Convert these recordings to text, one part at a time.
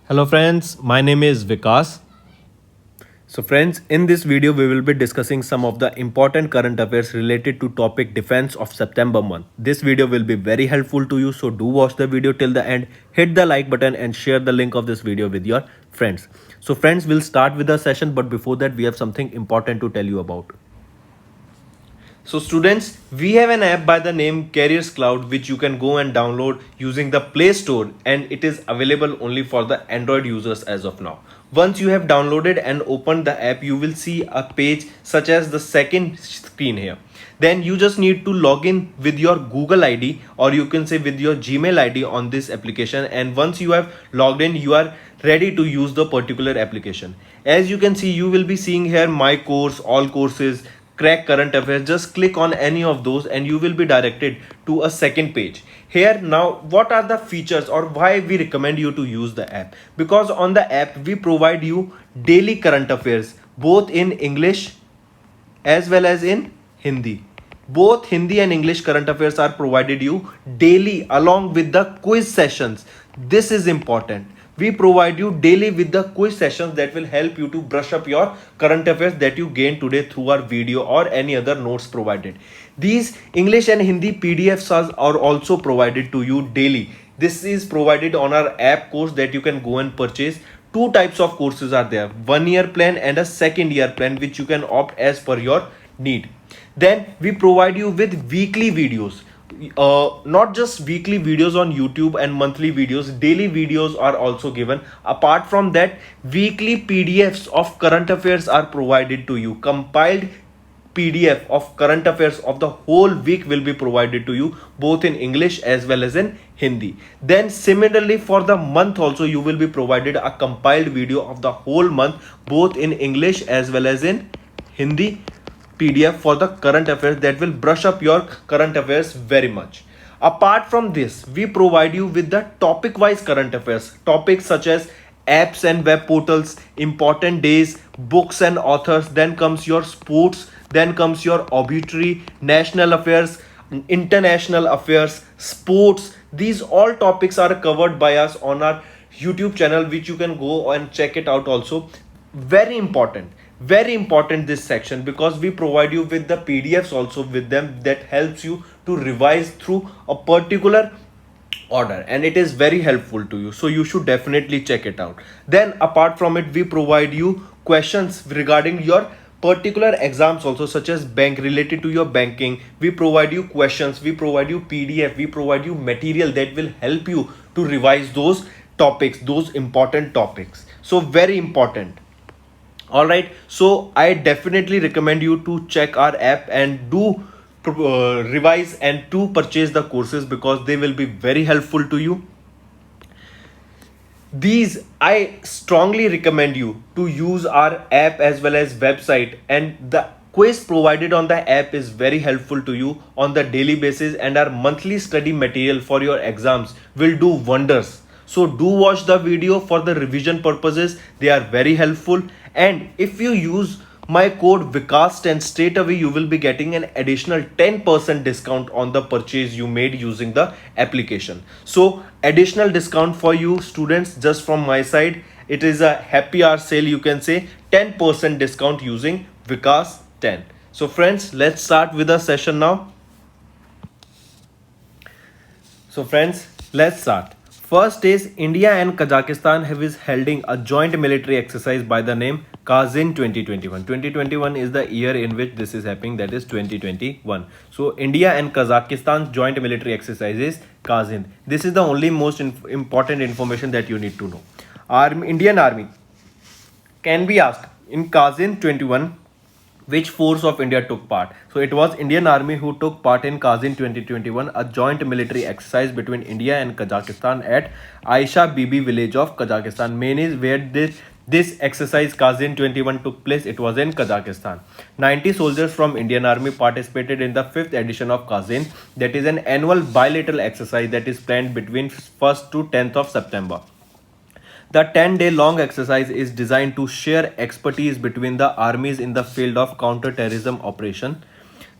Hello friends, my name is Vikas. So friends, in this video we will be discussing some of the important current affairs related to topic defense of September month. This video will be very helpful to you, so do watch the video till the end, hit the like button and share the link of this video with your friends. So friends, we'll start with the session, but before that we have something important to tell you about. So students, we have an app by the name Carriers Cloud which you can go and download using the Play Store, and it is available only for the Android users as of now. Once you have downloaded and opened the app, you will see a page such as the second screen here. Then you just need to log in with your Google ID, or you can say with your Gmail ID on this application, and once you have logged in, you are ready to use the particular application. As you can see, you will be seeing here my course, all courses, crack current affairs. Just click on any of those and you will be directed to a second page. Here now, what are the features or why we recommend you to use the app? Because on the app we provide you daily current affairs both in English as well as in Hindi. Both Hindi and English current affairs are provided you daily along with the quiz sessions. This is important. We provide you daily with the quiz sessions that will help you to brush up your current affairs that you gained today through our video or any other notes provided. These English and Hindi PDFs are also provided to you daily. This is provided on our app course that you can go and purchase. Two types of courses are there, 1 year plan and a second year plan, which you can opt as per your need. Then we provide you with weekly videos, not just weekly videos on YouTube and monthly videos, daily videos are also given. Apart from that, weekly PDFs of current affairs are provided to you. Compiled PDF of current affairs of the whole week will be provided to you both in English as well as in Hindi. Then similarly for the month also you will be provided a compiled video of the whole month both in English as well as in Hindi PDF for the current affairs that will brush up your current affairs very much. Apart from this, we provide you with the topic wise current affairs, topics such as apps and web portals, important days, books and authors. Then comes your sports, then comes your obituary, national affairs, international affairs, sports. These all topics are covered by us on our YouTube channel, which you can go and check it out also. Very important this section, because we provide you with the PDFs also with them that helps you to revise through a particular order, and it is very helpful to you, so you should definitely check it out. Then apart from it, we provide you questions regarding your particular exams also, such as bank, related to your banking. We provide you questions, we provide you PDF, we provide you material that will help you to revise those topics, those important topics. So very important. All right, so I definitely recommend you to check our app and do revise and to purchase the courses, because they will be very helpful to you. These, I strongly recommend you to use our app as well as website, and the quiz provided on the app is very helpful to you on the daily basis, and our monthly study material for your exams will do wonders. So do watch the video for the revision purposes, they are very helpful. And if you use my code Vikas10, straight away you will be getting an additional 10% discount on the purchase you made using the application. So additional discount for you students just from my side. It is a happy hour sale, you can say, 10% discount using Vikas10. So friends, let's start with the session now. So friends, let's start. First is India and Kazakhstan have is holding a joint military exercise by the name Kazin 2021. 2021 is the year in which this is happening, that is 2021. So India and Kazakhstan's joint military exercise is Kazin. This is the only most important information that you need to know. Indian Army can be asked in Kazin 21 which force of India took part. So it was Indian Army who took part in Kazin 2021, a joint military exercise between India and Kazakhstan at Aisha Bibi village of Kazakhstan. Main is where this exercise Kazin 21 took place. It was in Kazakhstan. 90 soldiers from Indian Army participated in the 5th edition of Kazin, that is an annual bilateral exercise that is planned between 1st to 10th of September. The 10-day long exercise is designed to share expertise between the armies in the field of counter-terrorism operation.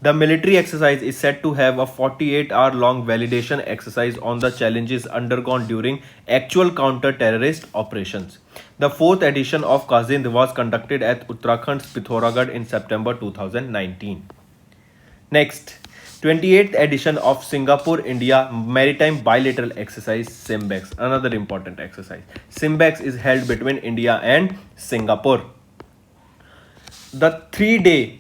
The military exercise is said to have a 48-hour long validation exercise on the challenges undergone during actual counter-terrorist operations. The fourth edition of Kazind was conducted at Uttarakhand's Pithoragarh in September 2019. Next, 28th edition of Singapore India Maritime Bilateral Exercise SIMBEX, another important exercise. SIMBEX is held between India and Singapore. The 3 days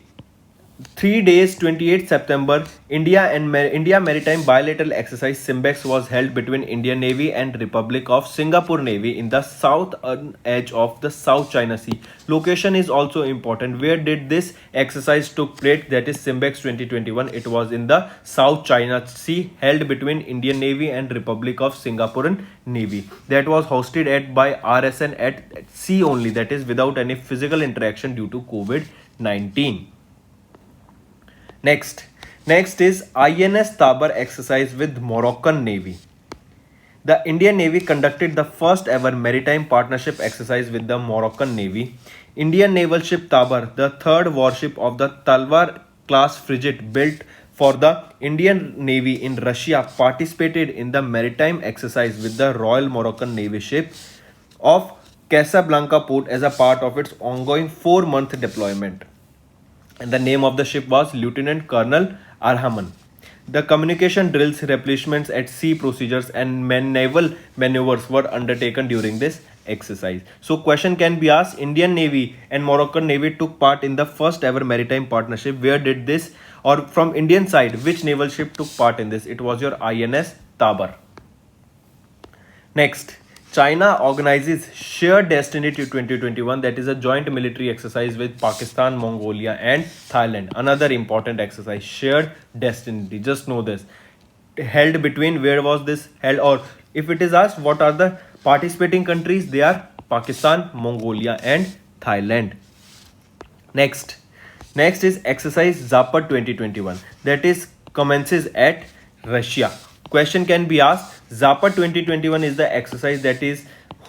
28th September India Maritime Bilateral Exercise SIMBEX was held between Indian Navy and Republic of Singapore Navy in the southern edge of the South China Sea. Location is also important. Where did this exercise took place? That is SIMBEX 2021. It was in the South China Sea, held between Indian Navy and Republic of Singaporean Navy. That was hosted by RSN at sea only, that is without any physical interaction due to COVID-19. Next is INS Tabar exercise with Moroccan Navy. The Indian Navy conducted the first ever maritime partnership exercise with the Moroccan Navy. Indian naval ship Tabar, the third warship of the Talwar class frigate built for the Indian Navy in Russia, participated in the maritime exercise with the Royal Moroccan Navy ship of Casablanca port as a part of its ongoing 4-month deployment. And the name of the ship was Lieutenant Colonel Arhaman. The communication drills, replenishments at sea procedures and naval maneuvers were undertaken during this exercise. So question can be asked, Indian Navy and Moroccan Navy took part in the first ever maritime partnership. Where did this, or from Indian side, which naval ship took part in this? It was your INS Tabar. Next, China organizes Shared Destiny to 2021, that is a joint military exercise with Pakistan, Mongolia and Thailand. Another important exercise, Shared Destiny. Just know this. Held between, where was this held, or if it is asked what are the participating countries, they are Pakistan, Mongolia and Thailand. Next is exercise Zapad 2021, that is commences at Russia. Question can be asked, Zapad 2021 is the exercise that is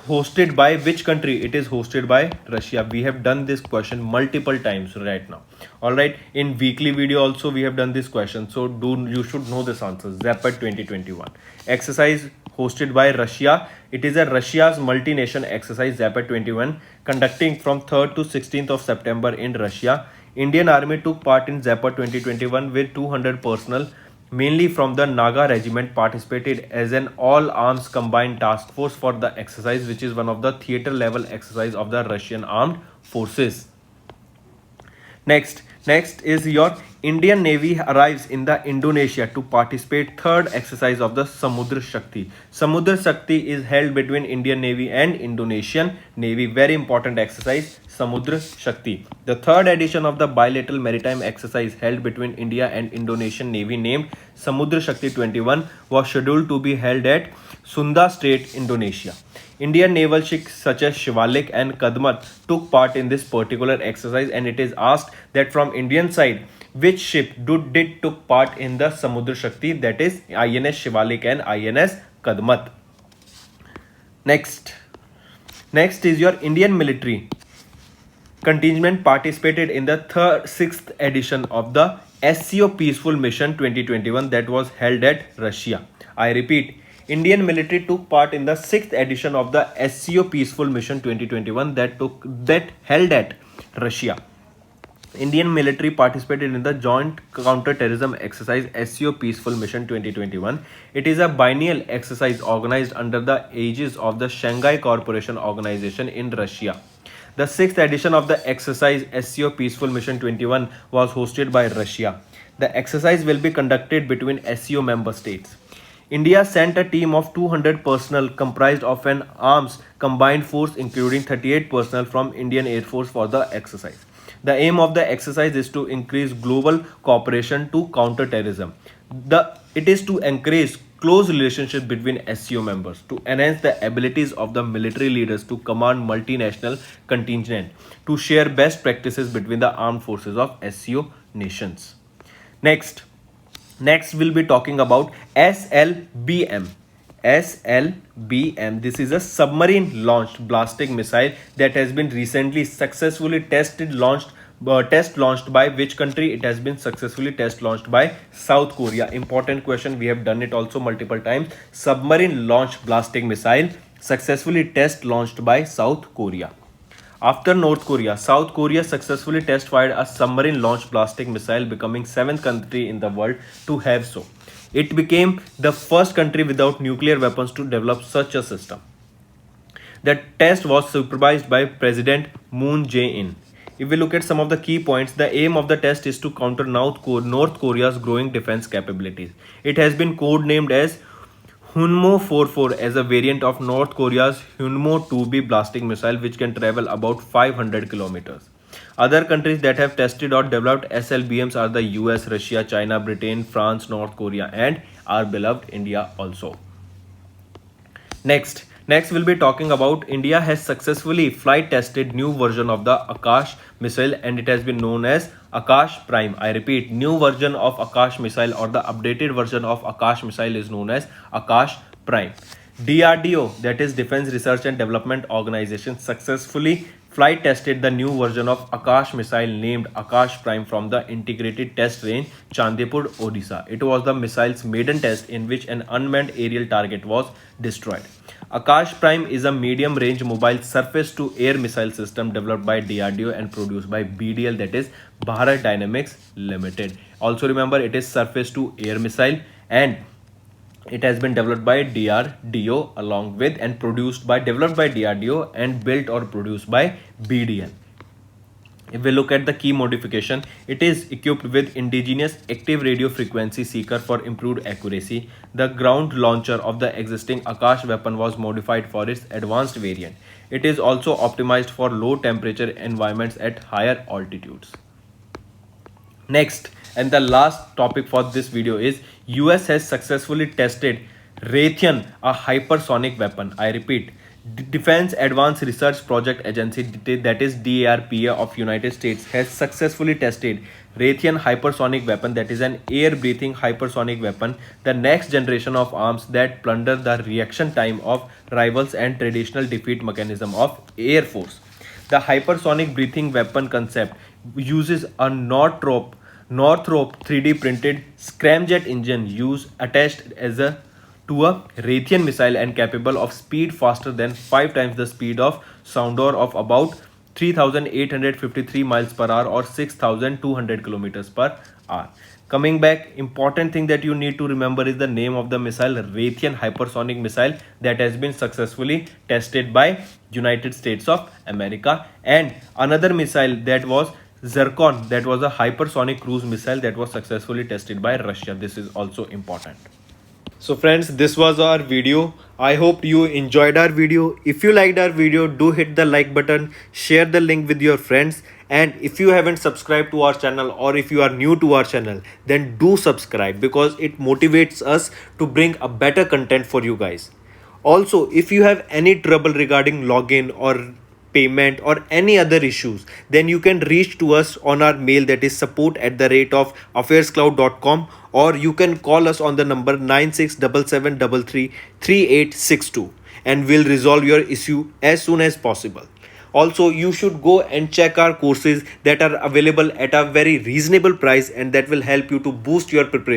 hosted by which country? It is hosted by Russia. We have done this question multiple times right now. Alright, in weekly video also we have done this question. So you should know this answer. Zapad 2021. Exercise hosted by Russia. It is a Russia's multi-nation exercise Zapad 21 conducting from 3rd to 16th of September in Russia. Indian Army took part in Zapad 2021 with 200 personnel, mainly from the Naga regiment, participated as an all-arms combined task force for the exercise, which is one of the theater level exercise of the Russian armed forces. Next is your Indian Navy arrives in the Indonesia to participate third exercise of the Samudra Shakti. Samudra Shakti is held between Indian Navy and Indonesian Navy. Very important exercise, Samudra Shakti. The third edition of the bilateral maritime exercise held between India and Indonesian Navy, named Samudra Shakti 21, was scheduled to be held at Sunda Strait, Indonesia. Indian naval ships such as Shivalik and Kadmat took part in this particular exercise, and it is asked that from Indian side, which ship did took part in the Samudra Shakti, that is INS Shivalik and INS Kadmat. Next is your Indian military contingent participated in the 6th edition of the SCO Peaceful Mission 2021 that was held at Russia. I repeat, Indian military took part in the 6th edition of the SCO Peaceful Mission 2021 that held at Russia. Indian military participated in the joint counter-terrorism exercise SCO Peaceful Mission 2021. It is a biennial exercise organized under the aegis of the Shanghai Cooperation Organization in Russia. The 6th edition of the exercise SCO Peaceful Mission 21 was hosted by Russia. The exercise will be conducted between SCO member states. India sent a team of 200 personnel comprised of an arms combined force including 38 personnel from Indian Air Force for the exercise. The aim of the exercise is to increase global cooperation to counter terrorism. It is to encourage close relationship between SCO members, to enhance the abilities of the military leaders to command multinational contingent, to share best practices between the armed forces of SCO nations. Next we'll be talking about SLBM. SLBM. This is a submarine launched ballistic missile that has been recently successfully tested, launched test launched by which country? It has been successfully test launched by South Korea. Important question, we have done it also multiple times. Submarine launched ballistic missile successfully test launched by South Korea. After North Korea, South Korea successfully test fired a submarine launched ballistic missile, becoming 7th country in the world to have so. It became the first country without nuclear weapons to develop such a system. The test was supervised by President Moon Jae-in. If we look at some of the key points, the aim of the test is to counter North Korea's growing defense capabilities. It has been codenamed as Hunmo 44 as a variant of North Korea's Hunmo 2B ballistic missile, which can travel about 500 kilometers. Other countries that have tested or developed SLBMs are the US, Russia, China, Britain, France, North Korea, and our beloved India also. Next we'll be talking about India has successfully flight tested new version of the Akash missile, and it has been known as Akash Prime. I repeat, new version of Akash missile or the updated version of Akash missile is known as Akash Prime. DRDO, that is Defense Research and Development Organization, successfully flight tested the new version of Akash missile named Akash Prime from the Integrated Test Range, Chandipur, Odisha. It was the missile's maiden test in which an unmanned aerial target was destroyed. Akash Prime is a medium-range mobile surface-to-air missile system developed by DRDO and produced by BDL, that is Bharat Dynamics Limited. Also remember, it is surface-to-air missile and it has been developed by DRDO along with and developed by DRDO and built or produced by BDL. If we look at the key modification, it is equipped with indigenous active radio frequency seeker for improved accuracy. The ground launcher of the existing Akash weapon was modified for its advanced variant. It is also optimized for low temperature environments at higher altitudes. Next and the last topic for this video is US has successfully tested Raytheon, a hypersonic weapon. I repeat, Defense Advanced Research Project Agency, that is DARPA of United States, has successfully tested Raytheon hypersonic weapon, that is an air-breathing hypersonic weapon, the next generation of arms that plunder the reaction time of rivals and traditional defeat mechanism of Air Force. The hypersonic breathing weapon concept uses a Northrop 3D printed scramjet engine attached to a Raytheon missile and capable of speed faster than 5 times the speed of sound or of about 3,853 miles per hour or 6,200 kilometers per hour. Coming back, important thing that you need to remember is the name of the missile, Raytheon hypersonic missile, that has been successfully tested by United States of America, and another missile that was Zircon, that was a hypersonic cruise missile that was successfully tested by Russia. This is also important. So friends, this was our video. I hope you enjoyed our video. If you liked our video, do hit the like button, share the link with your friends, and if you haven't subscribed to our channel or if you are new to our channel, then do subscribe because it motivates us to bring a better content for you guys. Also, if you have any trouble regarding login or payment or any other issues, then you can reach to us on our mail, that is support@affairscloud.com, or you can call us on the number 9677333862 and we'll resolve your issue as soon as possible. Also, you should go and check our courses that are available at a very reasonable price and that will help you to boost your preparation.